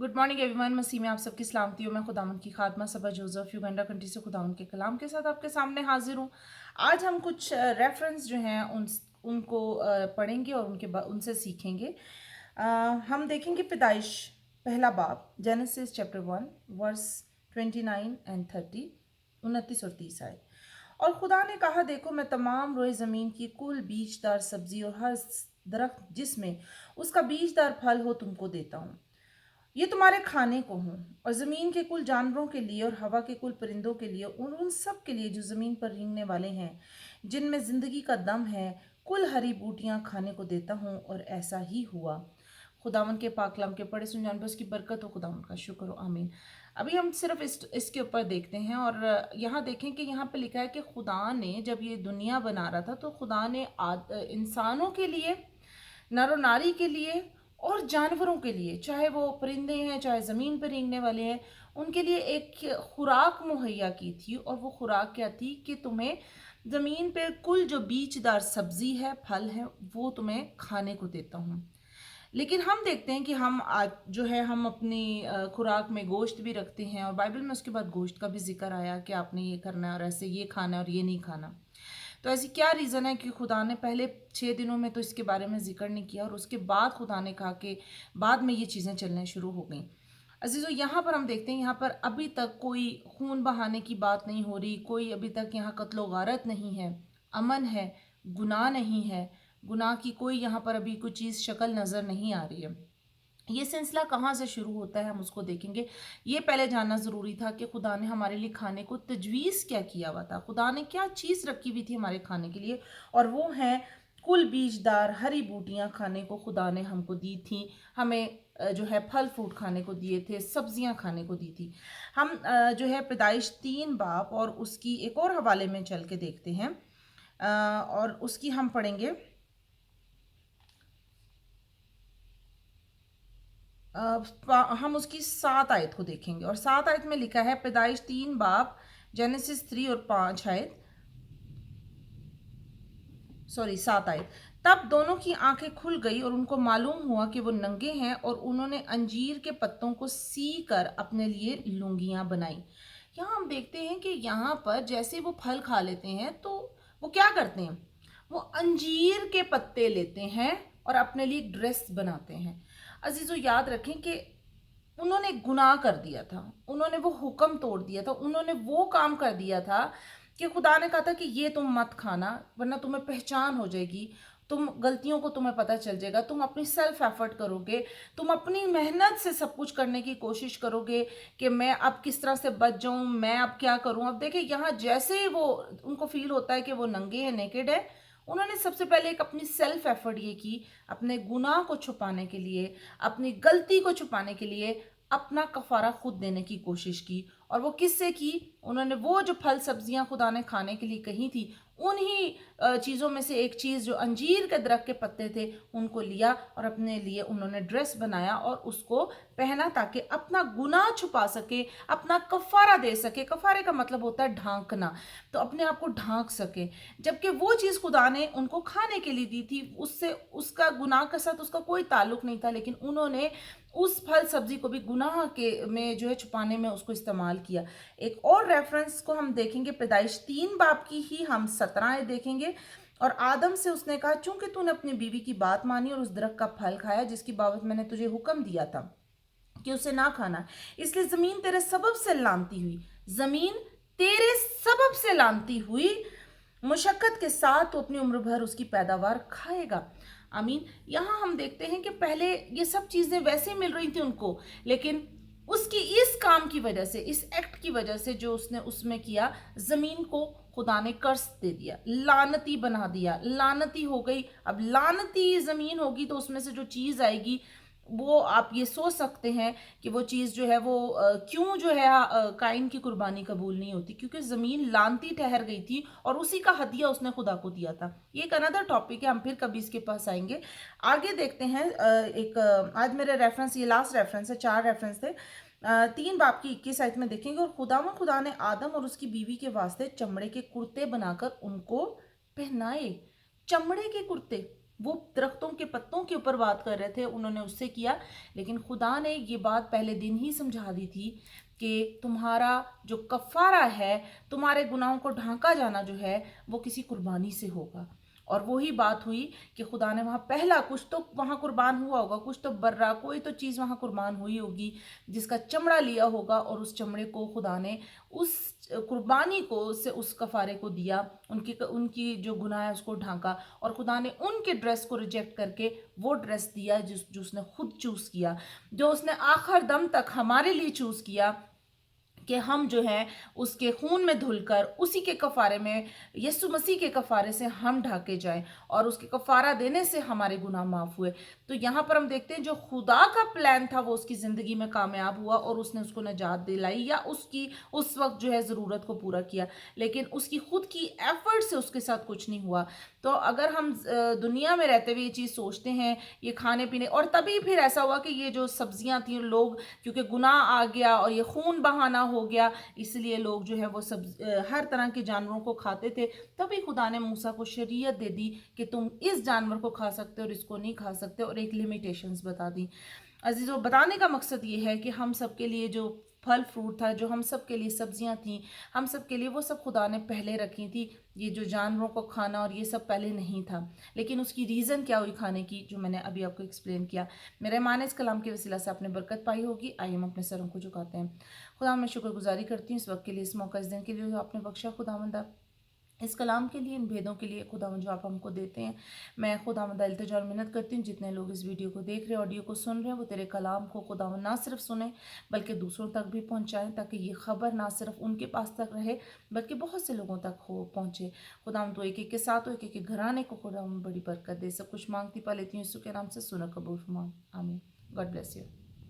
Good morning everyone. मसीह में आप सबकी सलामती हो। मैं खुदावंद की खादमा सबा जोसेफ युगांडा कंट्री से खुदावंद के कलाम के साथ आपके सामने हाजिर हूँ। आज हम कुछ रेफरेंस जो हैं उनको पढ़ेंगे और उनसे सीखेंगे। हम देखेंगे पैदाइश पहला बाब, जेनेसिस चैप्टर 1 वर्स 29 एंड 30, 29 और 30 आए। और खुदा ने कहा, देखो मैं तमाम रोए ज़मीन की कुल बीजदार सब्जी और हर दरख्त जिसमें उसका बीजदार फल हो तुमको देता हूँ, ये तुम्हारे खाने को हों। और ज़मीन के कुल जानवरों के लिए और हवा के कुल परिंदों के लिए और उन सब के लिए जो ज़मीन पर रेंगने वाले हैं, जिनमें ज़िंदगी का दम है, कुल हरी बूटियां खाने को देता हूँ। और ऐसा ही हुआ। खुदावन के पाक कलाम के पढ़े सुन जानवर की बरकत हो। खुदावन का शुक्र हो, आमीन। अभी हम सिर्फ इसके ऊपर देखते हैं और यहाँ देखें कि यहाँ पे लिखा है कि खुदा ने जब ये दुनिया बना रहा था तो खुदा ने इंसानों के लिए, नर और नारी के लिए और जानवरों के लिए, चाहे वो परिंदे हैं चाहे ज़मीन पर रेंगने वाले हैं, उनके लिए एक खुराक मुहैया की थी। और वो खुराक क्या थी कि तुम्हें ज़मीन पे कुल जो बीजदार सब्जी है, फल है, वो तुम्हें खाने को देता हूँ। लेकिन हम देखते हैं कि हम आज जो है हम अपनी खुराक में गोश्त भी रखते हैं और बाइबल में उसके बाद गोश्त का भी जिक्र आया कि आपने ये करना है और ऐसे ये खाना है और ये नहीं खाना। तो ऐसी क्या रीज़न है कि खुदा ने पहले 6 दिनों में तो इसके बारे में जिक्र नहीं किया और उसके बाद खुदा ने कहा कि बाद में ये चीज़ें चलने शुरू हो गई। अजीज़ो, यहाँ पर हम देखते हैं, यहाँ पर अभी तक कोई खून बहाने की बात नहीं हो रही, कोई अभी तक यहाँ कत्लो गारत नहीं है, अमन है, गुनाह नहीं है, गुनाह की कोई यहाँ पर अभी कोई चीज़ शक्ल नज़र नहीं आ रही है। ये सिलसिला कहाँ से शुरू होता है हम उसको देखेंगे। ये पहले जानना ज़रूरी था कि खुदा ने हमारे लिए खाने को तजवीज़ क्या किया हुआ था, खुदा ने क्या चीज़ रखी हुई थी हमारे खाने के लिए, और वो है कुल बीजदार हरी बूटियाँ खाने को खुदा ने हमको दी थी। हमें जो है फल फ्रूट खाने को दिए थे, सब्जियां खाने को दी थी। हम जो है पैदाइश 3 बाब और उसकी एक और हवाले में चल के देखते हैं और उसकी हम पढ़ेंगे हम उसकी 7 आयत को देखेंगे। और 7 आयत में लिखा है, पैदाइश 3 बाब जेनेसिस 3 और 5 आयत, सॉरी 7 आयत। तब दोनों की आंखें खुल गई और उनको मालूम हुआ कि वो नंगे हैं, और उन्होंने अंजीर के पत्तों को सी कर अपने लिए लुंगियां बनाई। यहाँ हम देखते हैं कि यहाँ पर जैसे वो फल खा लेते हैं तो वो क्या करते हैं, वो अंजीर के पत्ते लेते हैं और अपने लिए ड्रेस बनाते हैं। अजीजों, याद रखें कि उन्होंने गुनाह कर दिया था, उन्होंने वो हुक्म तोड़ दिया था, उन्होंने वो काम कर दिया था कि खुदा ने कहा था कि ये तुम मत खाना वरना तुम्हें पहचान हो जाएगी, तुम गलतियों को तुम्हें पता चल जाएगा, तुम अपनी सेल्फ एफर्ट करोगे, तुम अपनी मेहनत से सब कुछ करने की कोशिश करोगे कि मैं अब किस तरह से बच जाऊं, मैं अब क्या करूं। अब देखिए, यहाँ जैसे ही वो उनको फील होता है कि वो नंगे हैं, नेकेड है, उन्होंने सबसे पहले एक अपनी सेल्फ एफर्ट ये की, अपने गुनाह को छुपाने के लिए, अपनी गलती को छुपाने के लिए अपना कफारा खुद देने की कोशिश की। और वो किससे की, उन्होंने वो जो फल सब्जियां खुदा ने खाने के लिए कही थी, उन्हीं चीज़ों में से एक चीज़ जो अंजीर के दरख्त के पत्ते थे, उनको लिया और अपने लिए उन्होंने ड्रेस बनाया और उसको पहना ताकि अपना गुनाह छुपा सके, अपना कफारा दे सके। कफारे का मतलब होता है ढांकना, तो अपने आप को ढांक सके। जबकि वो चीज़ खुदा ने उनको खाने के लिए दी थी, उससे उसका गुनाह के साथ उसका कोई ताल्लुक नहीं था, लेकिन उन्होंने उस फल सब्जी को भी गुनाह के में जो है छुपाने में उसको इस्तेमाल किया। एक और रेफरेंस को हम देखेंगे, पैदाइश 3 बाब की ही हम 17 देखेंगे। और आदम से उसने कहा, चूंकि तूने अपनी बीवी की बात मानी और उस दरख्त का फल खाया जिसकी बाबत मैंने तुझे हुक्म दिया था कि उसे ना खाना, इसलिए जमीन तेरे सबब से लानती हुई, जमीन तेरे सबब से लानती हुई, मुशक्कत के साथ तो अपनी उम्र भर उसकी पैदावार खाएगा। आमीन। यहाँ हम देखते हैं कि पहले ये सब चीज़ें वैसे मिल रही थी उनको, लेकिन उसकी इस काम की वजह से, इस एक्ट की वजह से जो उसने उसमें किया, ज़मीन को खुदा ने कर्ज दे दिया, लानती बना दिया, लानती हो गई। अब लानती ज़मीन होगी तो उसमें से जो चीज़ आएगी वो आप ये सोच सकते हैं कि वो चीज़ जो है वो क्यों जो है काइन की कुर्बानी कबूल नहीं होती, क्योंकि ज़मीन लानती ठहर गई थी और उसी का हदिया उसने खुदा को दिया था। ये एक अनदर टॉपिक है, हम फिर कभी इसके पास आएंगे। आगे देखते हैं आज मेरे रेफरेंस, ये लास्ट रेफरेंस है, 4 रेफरेंस थे। 3 बाब की 21 आयत में देखेंगे, और खुदा ने आदम और उसकी बीवी के वास्ते चमड़े के कुर्ते बनाकर उनको पहनाए। चमड़े के कुर्ते, وہ درختوں کے پتوں کے اوپر بات کر رہے تھے، انہوں نے اس سے کیا، لیکن خدا نے یہ بات پہلے دن ہی سمجھا دی تھی کہ تمہارا جو کفارہ ہے، تمہارے گناہوں کو ڈھانکا جانا جو ہے وہ کسی قربانی سے ہوگا۔ اور وہی بات ہوئی کہ خدا نے وہاں پہلا کچھ تو وہاں قربان ہوا ہوگا، کچھ تو برا کوئی تو چیز وہاں قربان ہوئی ہوگی جس کا چمڑا لیا ہوگا، اور اس چمڑے کو خدا نے اس قربانی کو سے اس کفارے کو دیا، ان کی جو گناہ ہے اس کو ڈھانکا، اور خدا نے ان کے ڈریس کو ریجیکٹ کر کے وہ ڈریس دیا جو اس نے خود چوز کیا، جو اس نے آخر دم تک ہمارے لیے چوز کیا کہ ہم جو ہے اس کے خون میں دھل کر اسی کے کفارے میں، یسوع مسیح کے کفارے سے ہم ڈھاکے جائیں، اور اس کے کفارہ دینے سے ہمارے گناہ معاف ہوئے۔ تو یہاں پر ہم دیکھتے ہیں جو خدا کا پلان تھا وہ اس کی زندگی میں کامیاب ہوا، اور اس نے اس کو نجات دلائی، یا اس کی اس وقت جو ہے ضرورت کو پورا کیا، لیکن اس کی خود کی ایفرٹ سے اس کے ساتھ کچھ نہیں ہوا۔ تو اگر ہم دنیا میں رہتے ہوئے یہ چیز سوچتے ہیں، یہ کھانے پینے، اور تبھی پھر ایسا ہوا کہ یہ جو سبزیاں تھیں، لوگ کیونکہ گناہ آ گیا اور یہ خون بہانا ہو گیا، اس لیے لوگ جو ہے وہ ہر طرح کے جانوروں کو کھاتے تھے، تبھی خدا نے موسیٰ کو شریعت دے دی کہ تم اس جانور کو کھا سکتے ہو اور اس کو نہیں کھا سکتے، اور ایک لیمیٹیشنز بتا دی۔ عزیزو، بتانے کا مقصد یہ ہے کہ ہم سب کے لیے جو پھل فروٹ تھا، جو ہم سب کے لیے سبزیاں تھیں، ہم سب کے لیے وہ سب خدا نے پہلے رکھی تھی۔ یہ جو جانوروں کو کھانا اور یہ سب پہلے نہیں تھا، لیکن اس کی ریزن کیا ہوئی کھانے کی، جو میں نے ابھی آپ کو ایکسپلین کیا۔ میرے ایمان اس کلام کے وسیلہ سے آپ نے برکت پائی ہوگی۔ آئیے ہم اپنے سروں کو جھکاتے ہیں۔ خدا، میں شکر گزاری کرتی ہوں اس وقت کے لیے، اس موقع، اس دن کے لیے جو آپ نے بخشا۔ خداوند، اس کلام کے لیے، ان بھیدوں کے لیے خداوند جو آپ ہم کو دیتے ہیں، میں خداوند التجا اور منت کرتی ہوں جتنے لوگ اس ویڈیو کو دیکھ رہے ہیں، آڈیو کو سن رہے ہیں، وہ تیرے کلام کو خداوند نہ صرف سنیں بلکہ دوسروں تک بھی پہنچائیں، تاکہ یہ خبر نہ صرف ان کے پاس تک رہے بلکہ بہت سے لوگوں تک پہنچے۔ خداوند تو ایک ایک کے ساتھ ہو، ایک ایک کے گھرانے کو خداوند بڑی برکت دے۔ سب کچھ مانگتی پا لیتی ہوں یسوع کے نام سے، سنو قبول فرما، آمین۔ God bless you.